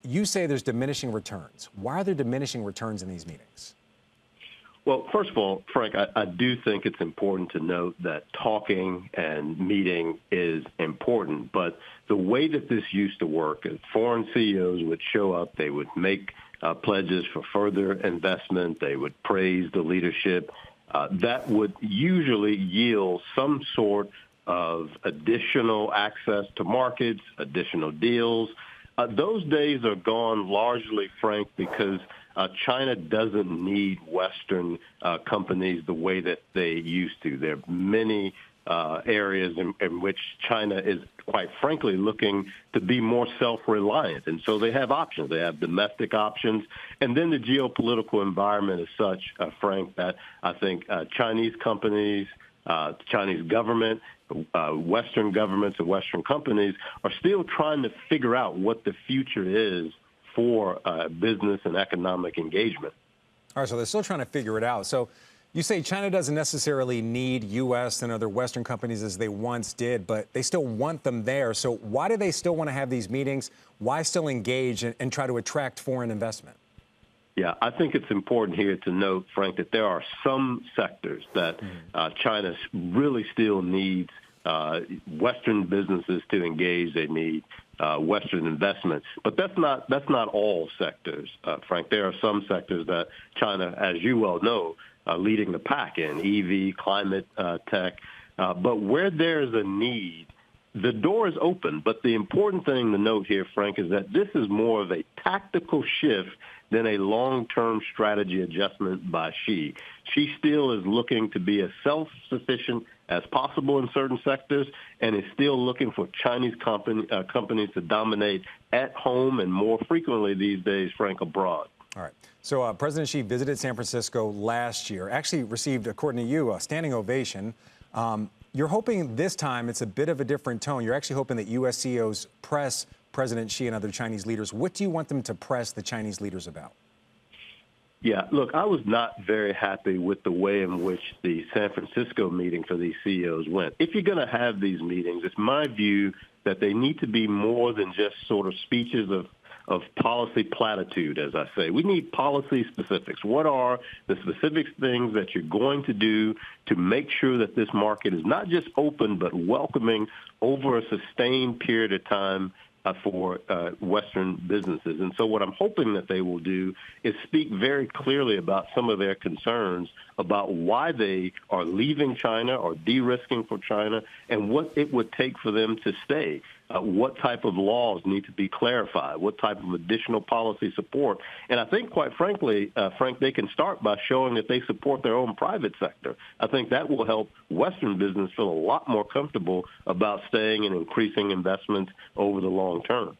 you say there's diminishing returns. Why are there diminishing returns in these meetings? Well, first of all, Frank, I do think it's important to note that talking and meeting is important. But the way that this used to work is foreign CEOs would show up, they would make pledges for further investment, they would praise the leadership. That would usually yield some sort of additional access to markets, additional deals. Those days are gone largely, Frank, because China doesn't need Western companies the way that they used to. There are many areas in which China is, quite frankly, looking to be more self-reliant. And so they have options. They have domestic options. And then the geopolitical environment is such, Frank, that I think Chinese companies, Chinese government, Western governments and Western companies are still trying to figure out what the future is for business and economic engagement. All right, so they're still trying to figure it out. So you say China doesn't necessarily need U.S. and other Western companies as they once did, but they still want them there. So why do they still want to have these meetings? Why still engage and try to attract foreign investment? Yeah, I think it's important here to note, Frank, that there are some sectors that China really still needs Western businesses to engage. They need Western investment. But that's not all sectors, Frank. There are some sectors that China, as you well know, leading the pack in, EV, climate tech. But where there's a need, the door is open. But the important thing to note here, Frank, is that this is more of a tactical shift than a long-term strategy adjustment by Xi. Xi still is looking to be as self-sufficient as possible in certain sectors and is still looking for Chinese companies to dominate at home and more frequently these days, Frank, abroad. All right. So President Xi visited San Francisco last year, actually received, according to you, a standing ovation. You're hoping this time it's a bit of a different tone. You're actually hoping that U.S. CEOs press President Xi and other Chinese leaders. What do you want them to press the Chinese leaders about? Yeah, look, I was not very happy with the way in which the San Francisco meeting for these CEOs went. If you're going to have these meetings, it's my view that they need to be more than just sort of speeches of policy platitude, as I say. We need policy specifics. What are the specific things that you're going to do to make sure that this market is not just open but welcoming over a sustained period of time for Western businesses? And so what I'm hoping that they will do is speak very clearly about some of their concerns about why they are leaving China or de-risking for China and what it would take for them to stay. What type of laws need to be clarified? What type of additional policy support? And I think, quite frankly, Frank, they can start by showing that they support their own private sector. I think that will help Western business feel a lot more comfortable about staying and increasing investments over the long term.